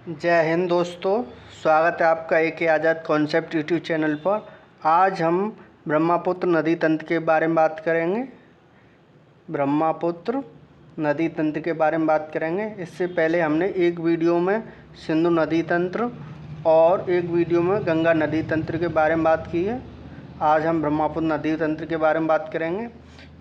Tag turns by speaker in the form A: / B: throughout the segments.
A: जय हिंद दोस्तों। स्वागत है आपका AK आज़ाद कॉन्सेप्ट यूट्यूब चैनल पर। आज हम ब्रह्मपुत्र नदी तंत्र के बारे में बात करेंगे। ब्रह्मपुत्र नदी तंत्र के बारे में बात करेंगे। इससे पहले हमने एक वीडियो में सिंधु नदी तंत्र और एक वीडियो में गंगा नदी तंत्र के बारे में बात की है। आज हम ब्रह्मपुत्र नदी तंत्र के बारे में बात करेंगे,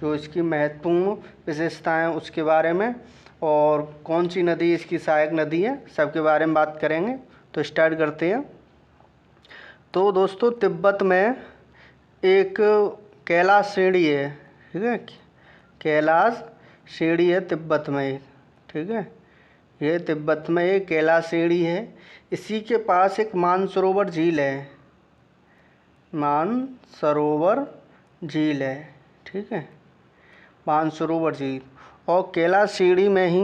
A: जो इसकी महत्वपूर्ण विशेषताएँ उसके बारे में, और कौन सी नदी इसकी सहायक नदी है, सबके बारे में बात करेंगे। तो स्टार्ट करते हैं। तो दोस्तों, तिब्बत में एक कैलाश श्रेणी है, ठीक है। कैलाश श्रेणी है तिब्बत में, ठीक है। ये तिब्बत में एक कैलाश श्रेणी है। इसी के पास एक मानसरोवर झील है, मानसरोवर झील है, ठीक है। मानसरोवर झील और कैलाश श्रेणी में ही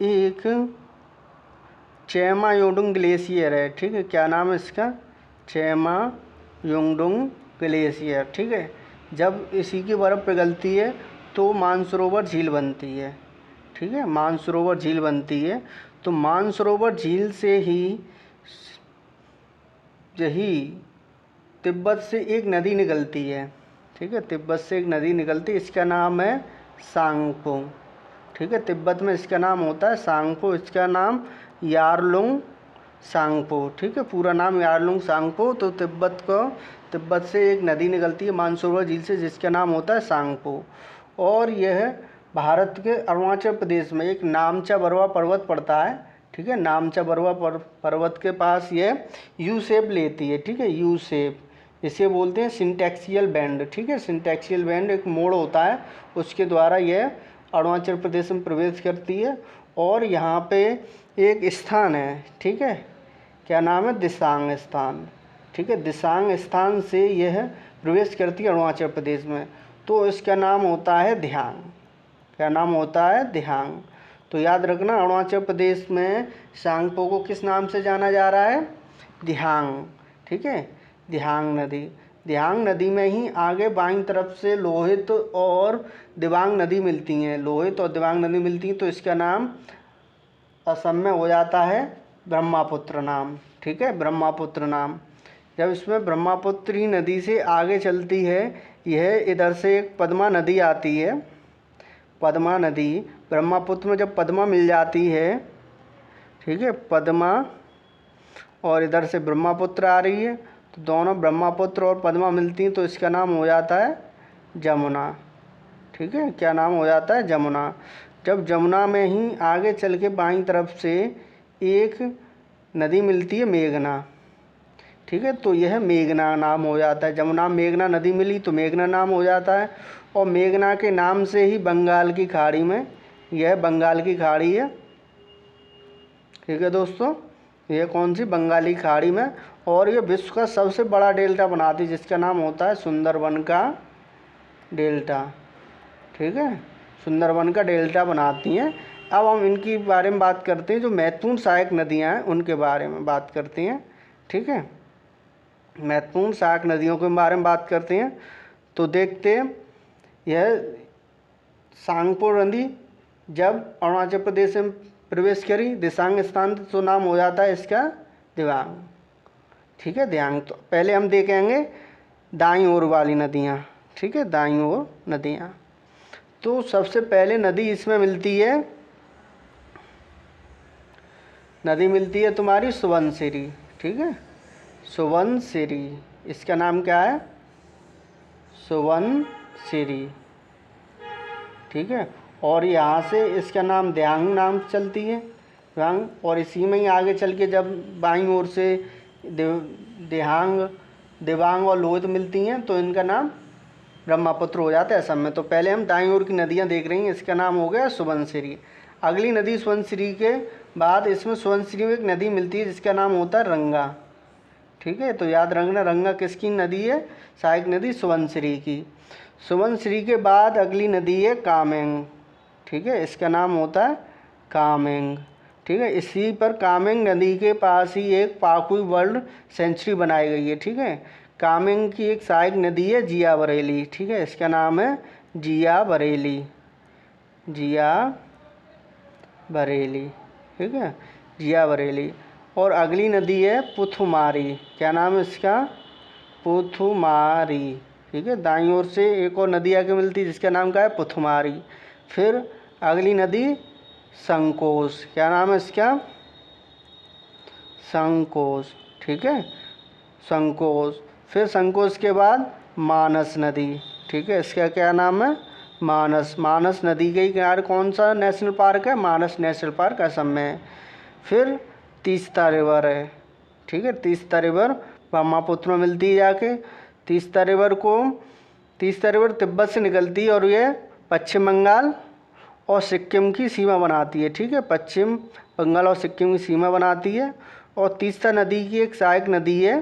A: एक चेमायोडुंग ग्लेशियर है, ठीक है। क्या नाम है इसका? चेमायोडुंग ग्लेशियर, ठीक है। जब इसी की बर्फ़ पिघलती है तो मानसरोवर झील बनती है, ठीक है। मानसरोवर झील बनती है। तो मानसरोवर झील से ही यही तिब्बत से एक नदी निकलती है, ठीक है। तिब्बत से एक नदी निकलती है, इसका नाम है सांगपो, ठीक है। तिब्बत में इसका नाम होता है सांगपो। इसका नाम यारलुंग सांगपो, ठीक है। पूरा नाम यारलुंग सांगपो। तो तिब्बत से एक नदी निकलती है मानसरोवर झील से, जिसका नाम होता है सांगपो। और यह भारत के अरुणाचल प्रदेश में एक नामचा बरवा पर्वत पड़ता है, ठीक है। नामचा बरवा पर्वत के पास यह यू शेप लेती है, ठीक है। यू शेप, इसे बोलते हैं सिंटैक्सियल बैंड, ठीक है। सिंटैक्सियल बैंड एक मोड़ होता है, उसके द्वारा यह अरुणाचल प्रदेश में प्रवेश करती है। और यहाँ पे एक स्थान है, ठीक है। क्या नाम है? दिसांग स्थान, ठीक है। दिसांग स्थान से यह प्रवेश करती है अरुणाचल प्रदेश में। तो इसका नाम होता है धियांग। क्या नाम होता है? धियांग। तो याद रखना, अरुणाचल प्रदेश में सांगपो को किस नाम से जाना जा रहा है? धियांग, ठीक है। धियांग नदी। धियांग नदी में ही आगे बाईं तरफ से लोहित और दिबांग नदी मिलती हैं। लोहित और दिबांग नदी मिलती हैं, तो इसका नाम असम में हो जाता है ब्रह्मपुत्र नाम, ठीक है। ब्रह्मपुत्र नाम। जब इसमें ब्रह्मपुत्री नदी से आगे चलती है, यह इधर से एक पद्मा नदी आती है। पद्मा नदी ब्रह्मपुत्र में जब पद्मा मिल जाती है, ठीक है, पद्मा, और इधर से ब्रह्मपुत्र आ रही है, तो दोनों ब्रह्मपुत्र और पद्मा मिलती हैं, तो इसका नाम हो जाता है जमुना, ठीक है। क्या नाम हो जाता है? जमुना। जब जमुना में ही आगे चल के बाईं तरफ से एक नदी मिलती है, मेघना, ठीक है। तो यह मेघना नाम हो जाता है। जमुना मेघना नदी मिली तो मेघना नाम हो जाता है। और मेघना के नाम से ही बंगाल की खाड़ी में, यह बंगाल की खाड़ी है, ठीक है दोस्तों। यह कौन सी? बंगाली खाड़ी में। और यह विश्व का सबसे बड़ा डेल्टा बनाती है, जिसका नाम होता है सुंदरबन का डेल्टा, ठीक है। सुंदरबन का डेल्टा बनाती हैं। अब हम इनकी बारे में बात करते हैं, जो महत्वपूर्ण सहायक नदियां हैं उनके बारे में बात करते हैं, ठीक है। महत्वपूर्ण सहायक नदियों के बारे में बात करते हैं। तो देखते हैं, यह सांगपो नदी जब अरुणाचल प्रदेश में प्रवेश करी दिसांग स्थान, तो नाम हो जाता है इसका दिबांग, ठीक है। धियांग। तो पहले हम देखेंगे दाईं ओर वाली नदियाँ, ठीक है। दाईं ओर नदियाँ। तो सबसे पहले नदी इसमें मिलती है, नदी मिलती है तुम्हारी सुबनसिरी, ठीक है। सुबनसिरी, इसका नाम क्या है? सुबनसिरी, ठीक है। और यहाँ से इसका नाम धियांग नाम चलती है, धियांग। और इसी में ही आगे चल के जब बाईं ओर से धियांग, दिबांग और लोहित मिलती हैं, तो इनका नाम ब्रह्मपुत्र हो जाता है असम में। तो पहले हम दाईं ओर की नदियाँ देख रही हैं, इसका नाम हो गया सुबनसिरी। अगली नदी सुबनसिरी के बाद इसमें सुबनसिरी में एक नदी मिलती है, जिसका नाम होता है रंगा, ठीक है। तो याद रखना, रंगा किसकी नदी है? सहायक नदी सुबनसिरी की। सुबनसिरी के बाद अगली नदी है कामेंग, ठीक है। इसका नाम होता है कामेंग, ठीक है। इसी पर कामेंग नदी के पास ही एक पाकुई वर्ल्ड सेंचुरी बनाई गई है, ठीक है। कामेंग की एक सहायक नदी है जिया बरेली, ठीक है। इसका नाम है जिया बरेली, जिया बरेली, ठीक है। जिया बरेली। और अगली नदी है पुथुमारी। क्या नाम है इसका? पुथुमारी। ठीक है, दाईं ओर से एक और नदी आके मिलती है जिसका नाम क्या है? पुथुमारी। फिर अगली नदी संकोश। क्या नाम है इसका? संकोश। ठीक है, संकोश। फिर संकोश के बाद मानस नदी। ठीक है, इसका क्या नाम है? मानस। मानस नदी के किनारे कौन सा नेशनल पार्क है? मानस नेशनल पार्क असम में है। फिर तीस्ता रिवर है। ठीक है, तीस्ता रिवर ब्रह्मपुत्र में मिलती है जाके। तीस्ता रिवर तिब्बत से निकलती है और ये पश्चिम बंगाल और सिक्किम की सीमा बनाती है। ठीक है, पश्चिम बंगाल और सिक्किम की सीमा बनाती है। और तीस्ता नदी की एक सहायक नदी है।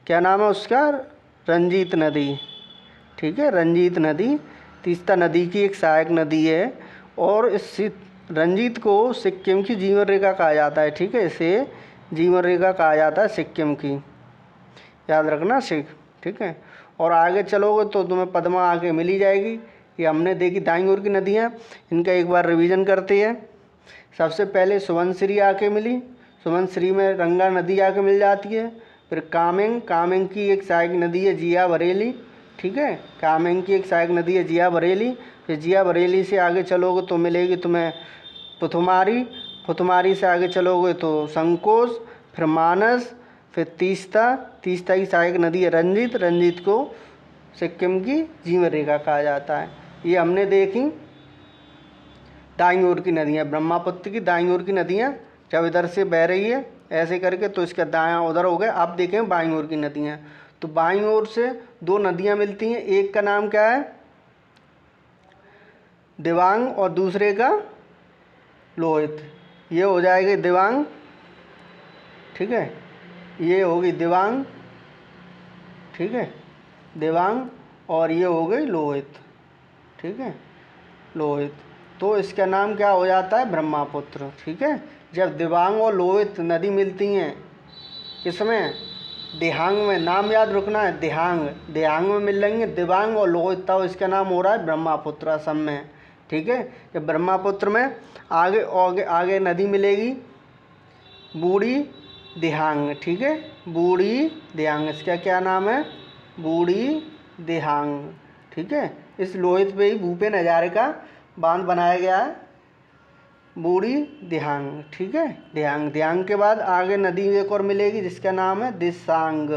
A: क्या नाम है उसका? रंजीत नदी। ठीक है, रंजीत नदी तीस्ता नदी की एक सहायक नदी है। और इस रंजीत को सिक्किम की जीवन रेखा कहा जाता है। ठीक है, इसे जीवन रेखा कहा जाता है सिक्किम की, याद रखना सिख। ठीक है, और आगे चलोगे तो तुम्हें पद्मा आगे मिल ही जाएगी। ये हमने देखी दाईं ओर की नदियाँ, इनका एक बार रिवीजन करते हैं। सबसे पहले सुबनसिरी आके मिली। सुबनसिरी में गंगा नदी आके मिल जाती है। फिर कामेंग की एक सहायक नदी है जिया बरेली। ठीक है, कामेंग की एक सहायक नदी है जिया बरेली। फिर जिया बरेली से आगे चलोगे तो मिलेगी तुम्हें पुथुमारी। पुथुमारी से आगे चलोगे तो संकोश, फिर मानस, फिर तीस्ता की सहायक नदी है रंजीत को सिक्किम की जीवन रेखा कहा जाता है। ये हमने देखी दाईं ओर की नदियाँ, ब्रह्मपुत्र की दाईं ओर की नदियाँ जब इधर से बह रही है ऐसे करके तो इसका दायां उधर हो गया। आप देखें बाईं ओर की नदियाँ, तो बाईं ओर से दो नदियाँ मिलती हैं। एक का नाम क्या है? दिबांग, और दूसरे का लोहित। ये हो जाएगी दिबांग। ठीक है, ये होगी दिबांग। ठीक है, दिबांग, और ये हो गई लोहित। ठीक है, लोहित। तो इसका नाम क्या हो जाता है? ब्रह्मपुत्र। ठीक है, जब दिबांग और लोहित नदी मिलती हैं किसमें? दिहांग में। नाम याद रखना है, दिहांग में मिल रही है दिबांग और लोहित, तब इसका नाम हो रहा है ब्रह्मपुत्र असम में। ठीक है, जब ब्रह्मपुत्र में आगे नदी मिलेगी बूढ़ी दिहांग। ठीक है, बूढ़ी दिहांग, इसका क्या नाम है? बूढ़ी दिहांग। ठीक है, इस लोहित पे ही भूपेन हजारिका बांध बनाया गया है, बूढ़ी दिहांग। ठीक है, दिहांग के बाद आगे नदी एक और मिलेगी जिसका नाम है दिसांग।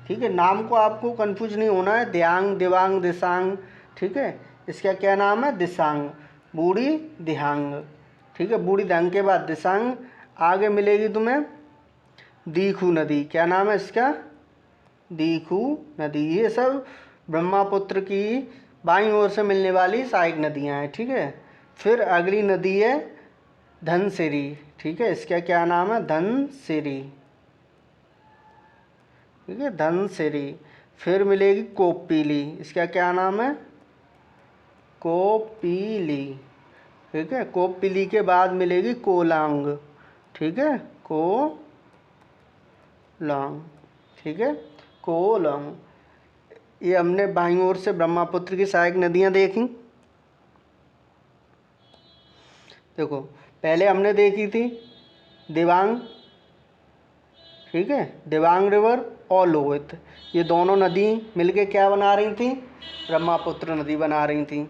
A: ठीक है, नाम को आपको कंफ्यूज नहीं होना है, दिबांग दिसांग। ठीक है, इसका क्या नाम है? दिसांग, बूढ़ी दिहांग। ठीक है, बूढ़ी दिहांग के बाद दिसांग। आगे मिलेगी तुम्हें दीखू नदी। क्या नाम है इसका? दीखू नदी। ये सब ब्रह्मपुत्र की बाईं ओर से मिलने वाली सहायक नदियाँ हैं। ठीक है, फिर अगली नदी है धनसिरी। ठीक है, इसका क्या नाम है? धनसिरी। ठीक है, धनसिरी। फिर मिलेगी कोपिली, इसका क्या नाम है? कोपिली। ठीक है, कोपिली के बाद मिलेगी कोलांग। ठीक है, कोलांग। ठीक है, कोलांग। ये हमने बाईं ओर से ब्रह्मपुत्र की सहायक नदियाँ देखी। देखो, पहले हमने देखी थी दिबांग। ठीक है, दिबांग रिवर और लोहित, ये दोनों नदी मिलके क्या बना रही थी? ब्रह्मपुत्र नदी बना रही थी।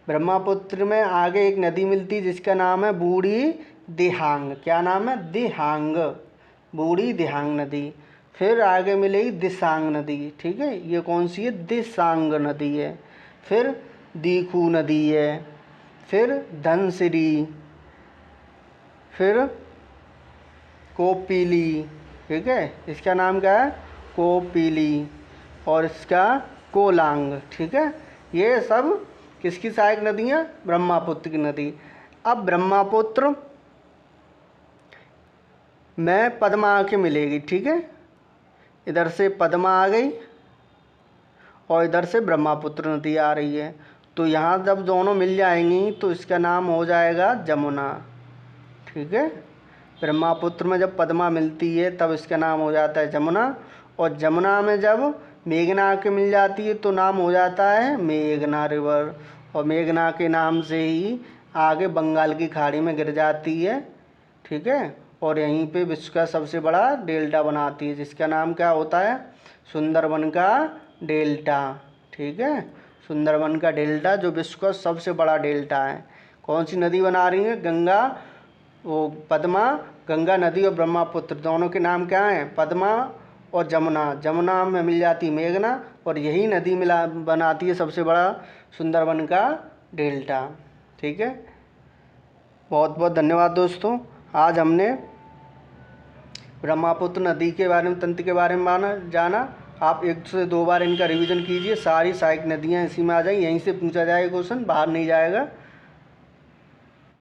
A: ब्रह्मपुत्र में आगे एक नदी मिलती जिसका नाम है बूढ़ी दिहांग। क्या नाम है? दिहांग, बूढ़ी दिहांग नदी। फिर आगे मिलेगी दिसांग नदी। ठीक है, ये कौन सी है? दिसांग नदी है। फिर दीखू नदी है, फिर धनसिरी, फिर कोपिली। ठीक है, इसका नाम क्या है? कोपिली, और इसका कोलांग। ठीक है, ये सब किसकी सहायक नदियाँ? ब्रह्मपुत्र की नदी। अब ब्रह्मपुत्र में पद्मा आके मिलेगी। ठीक है, इधर से पद्मा आ गई और इधर से ब्रह्मपुत्र नदी आ रही है, तो यहाँ जब दोनों मिल जाएंगी तो इसका नाम हो जाएगा जमुना। ठीक है, ब्रह्मपुत्र में जब पद्मा मिलती है तब इसका नाम हो जाता है जमुना, और जमुना में जब मेघना आके मिल जाती है तो नाम हो जाता है मेघना रिवर, और मेघना के नाम से ही आगे बंगाल की खाड़ी में गिर जाती है। ठीक है, और यहीं पे विश्व का सबसे बड़ा डेल्टा बनाती है, जिसका नाम क्या होता है? सुंदरबन का डेल्टा। ठीक है, सुंदरबन का डेल्टा जो विश्व का सबसे बड़ा डेल्टा है। कौन सी नदी बना रही है? गंगा, वो पद्मा, गंगा नदी और ब्रह्मपुत्र दोनों के नाम क्या हैं? पद्मा और जमुना। जमुना में मिल जाती मेघना, और यही नदी मिला बनाती है सबसे बड़ा सुंदरबन का डेल्टा। ठीक है, बहुत बहुत धन्यवाद दोस्तों। आज हमने ब्रह्मपुत्र नदी के बारे में, तंत्र के बारे में जाना। आप 1 से 2 बार इनका रिवीजन कीजिए, सारी सहायक नदियाँ इसी में आ जाएंगी, यहीं से पूछा जाएगा क्वेश्चन, बाहर नहीं जाएगा।